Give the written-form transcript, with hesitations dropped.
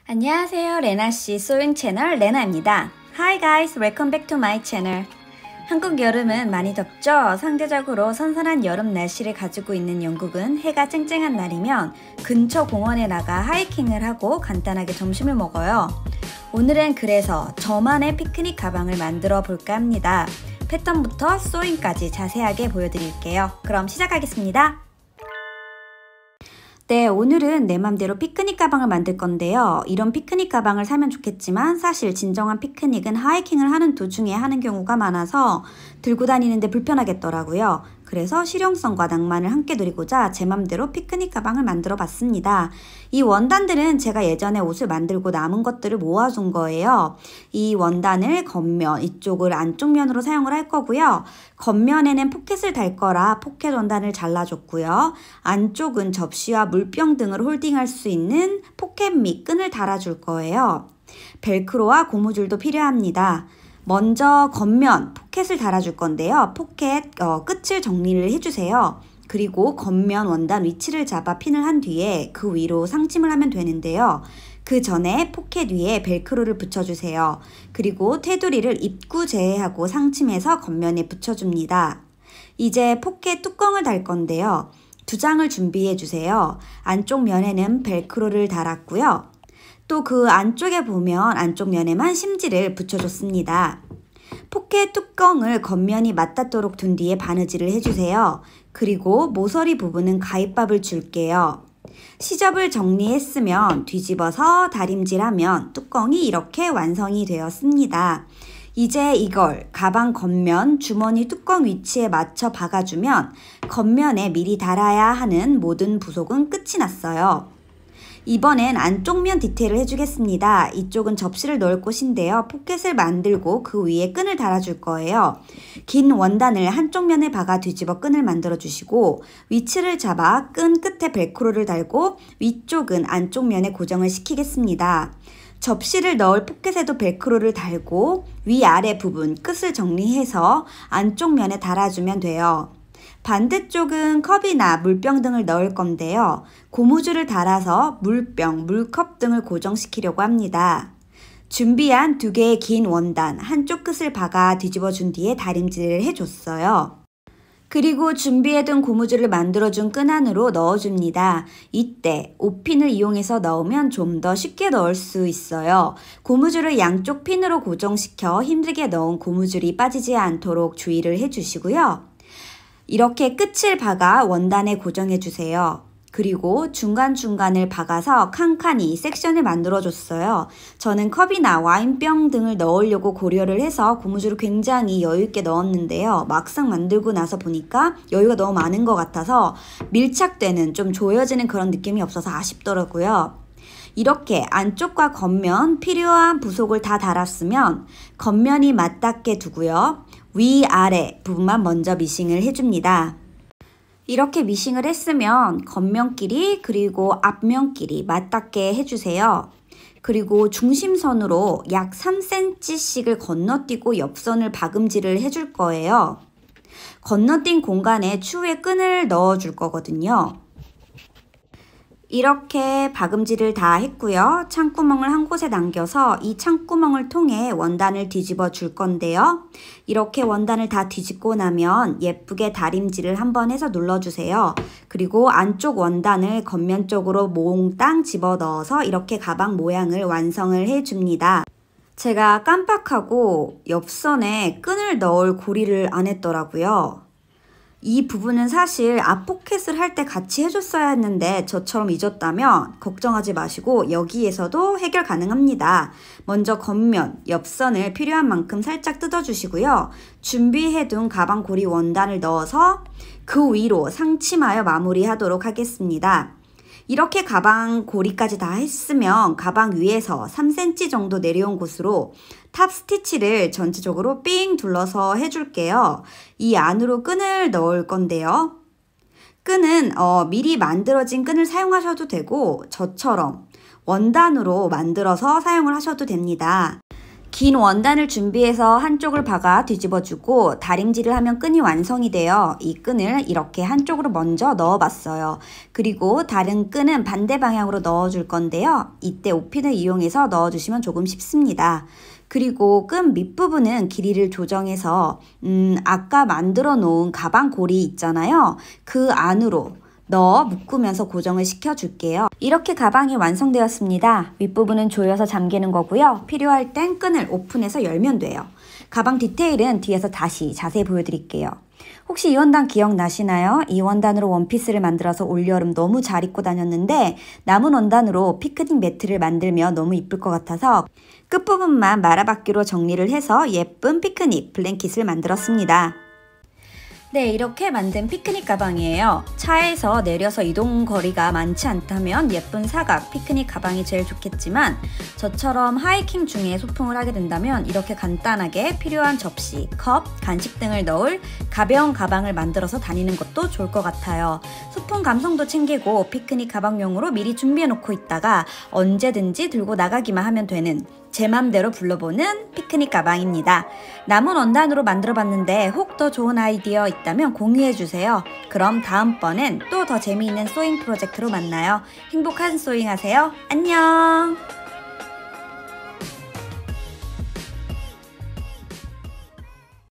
안녕하세요, 레나씨 소잉 채널 레나입니다. Hi guys, welcome back to my channel. 한국 여름은 많이 덥죠? 상대적으로 선선한 여름 날씨를 가지고 있는 영국은 해가 쨍쨍한 날이면 근처 공원에 나가 하이킹을 하고 간단하게 점심을 먹어요. 오늘은 그래서 저만의 피크닉 가방을 만들어 볼까 합니다. 패턴부터 소잉까지 자세하게 보여드릴게요. 그럼 시작하겠습니다. 네, 오늘은 내 맘대로 피크닉 가방을 만들 건데요. 이런 피크닉 가방을 사면 좋겠지만 사실 진정한 피크닉은 하이킹을 하는 도중에 하는 경우가 많아서 들고 다니는데 불편하겠더라고요. 그래서 실용성과 낭만을 함께 누리고자 제 맘대로 피크닉 가방을 만들어 봤습니다. 이 원단들은 제가 예전에 옷을 만들고 남은 것들을 모아둔 거예요. 이 원단을 겉면, 이쪽을 안쪽 면으로 사용을 할 거고요. 겉면에는 포켓을 달 거라 포켓 원단을 잘라줬고요. 안쪽은 접시와 물병 등을 홀딩할 수 있는 포켓 및 끈을 달아줄 거예요. 벨크로와 고무줄도 필요합니다. 먼저 겉면 포켓을 달아줄 건데요. 포켓 끝을 정리를 해주세요. 그리고 겉면 원단 위치를 잡아 핀을 한 뒤에 그 위로 상침을 하면 되는데요. 그 전에 포켓 위에 벨크로를 붙여주세요. 그리고 테두리를 입구 제외하고 상침해서 겉면에 붙여줍니다. 이제 포켓 뚜껑을 달 건데요. 2장을 준비해 주세요. 안쪽 면에는 벨크로를 달았고요. 또 그 안쪽에 보면 안쪽 면에만 심지를 붙여줬습니다. 포켓 뚜껑을 겉면이 맞닿도록 둔 뒤에 바느질을 해주세요. 그리고 모서리 부분은 가위밥을 줄게요. 시접을 정리했으면 뒤집어서 다림질하면 뚜껑이 이렇게 완성이 되었습니다. 이제 이걸 가방 겉면 주머니 뚜껑 위치에 맞춰 박아주면 겉면에 미리 달아야 하는 모든 부속은 끝이 났어요. 이번엔 안쪽 면 디테일을 해주겠습니다. 이쪽은 접시를 넣을 곳인데요. 포켓을 만들고 그 위에 끈을 달아줄 거예요. 긴 원단을 한쪽 면에 박아 뒤집어 끈을 만들어 주시고 위치를 잡아 끈 끝에 벨크로를 달고 위쪽은 안쪽 면에 고정을 시키겠습니다. 접시를 넣을 포켓에도 벨크로를 달고 위아래 부분 끝을 정리해서 안쪽 면에 달아주면 돼요. 반대쪽은 컵이나 물병 등을 넣을 건데요. 고무줄을 달아서 물병, 물컵 등을 고정시키려고 합니다. 준비한 2개의 긴 원단, 한쪽 끝을 박아 뒤집어 준 뒤에 다림질을 해줬어요. 그리고 준비해둔 고무줄을 만들어준 끈 안으로 넣어줍니다. 이때 옷핀을 이용해서 넣으면 좀 더 쉽게 넣을 수 있어요. 고무줄을 양쪽 핀으로 고정시켜 힘들게 넣은 고무줄이 빠지지 않도록 주의를 해주시고요. 이렇게 끝을 박아 원단에 고정해주세요. 그리고 중간중간을 박아서 칸칸이 섹션을 만들어줬어요. 저는 컵이나 와인병 등을 넣으려고 고려를 해서 고무줄을 굉장히 여유있게 넣었는데요. 막상 만들고 나서 보니까 여유가 너무 많은 것 같아서 밀착되는 좀 조여지는 그런 느낌이 없어서 아쉽더라고요. 이렇게 안쪽과 겉면 필요한 부속을 다 달았으면 겉면이 맞닿게 두고요. 위아래 부분만 먼저 미싱을 해줍니다. 이렇게 미싱을 했으면 겉면끼리 그리고 앞면끼리 맞닿게 해주세요. 그리고 중심선으로 약 3cm씩을 건너뛰고 옆선을 박음질을 해줄 거예요. 건너뛴 공간에 추후에 끈을 넣어줄 거거든요. 이렇게 박음질을 다 했고요. 창구멍을 한 곳에 남겨서 이 창구멍을 통해 원단을 뒤집어 줄 건데요. 이렇게 원단을 다 뒤집고 나면 예쁘게 다림질을 한번 해서 눌러주세요. 그리고 안쪽 원단을 겉면 쪽으로 몽땅 집어넣어서 이렇게 가방 모양을 완성을 해줍니다. 제가 깜빡하고 옆선에 끈을 넣을 고리를 안 했더라고요. 이 부분은 사실 앞포켓을 할 때 같이 해줬어야 했는데 저처럼 잊었다면 걱정하지 마시고 여기에서도 해결 가능합니다. 먼저 겉면, 옆선을 필요한 만큼 살짝 뜯어주시고요. 준비해둔 가방 고리 원단을 넣어서 그 위로 상침하여 마무리하도록 하겠습니다. 이렇게 가방 고리까지 다 했으면 가방 위에서 3cm 정도 내려온 곳으로 탑 스티치를 전체적으로 삥 둘러서 해줄게요. 이 안으로 끈을 넣을 건데요. 끈은 미리 만들어진 끈을 사용하셔도 되고 저처럼 원단으로 만들어서 사용을 하셔도 됩니다. 긴 원단을 준비해서 한쪽을 박아 뒤집어주고 다림질을 하면 끈이 완성이 돼요. 이 끈을 이렇게 한쪽으로 먼저 넣어봤어요. 그리고 다른 끈은 반대 방향으로 넣어줄 건데요. 이때 오핀을 이용해서 넣어주시면 조금 쉽습니다. 그리고 끈 밑부분은 길이를 조정해서 아까 만들어 놓은 가방 고리 있잖아요. 그 안으로 넣어 묶으면서 고정을 시켜줄게요. 이렇게 가방이 완성되었습니다. 윗부분은 조여서 잠기는 거고요. 필요할 땐 끈을 오픈해서 열면 돼요. 가방 디테일은 뒤에서 다시 자세히 보여드릴게요. 혹시 이 원단 기억나시나요? 이 원단으로 원피스를 만들어서 올여름 너무 잘 입고 다녔는데 남은 원단으로 피크닉 매트를 만들면 너무 이쁠 것 같아서 끝부분만 말아받기로 정리를 해서 예쁜 피크닉 블랭킷을 만들었습니다. 네, 이렇게 만든 피크닉 가방이에요. 차에서 내려서 이동 거리가 많지 않다면 예쁜 사각 피크닉 가방이 제일 좋겠지만 저처럼 하이킹 중에 소풍을 하게 된다면 이렇게 간단하게 필요한 접시, 컵, 간식 등을 넣을 가벼운 가방을 만들어서 다니는 것도 좋을 것 같아요. 소풍 감성도 챙기고 피크닉 가방용으로 미리 준비해 놓고 있다가 언제든지 들고 나가기만 하면 되는 제 맘대로 불러보는 피크닉 가방입니다. 남은 원단으로 만들어봤는데 혹 더 좋은 아이디어 있다면 공유해주세요. 그럼 다음번엔 또 더 재미있는 소잉 프로젝트로 만나요. 행복한 소잉 하세요. 안녕!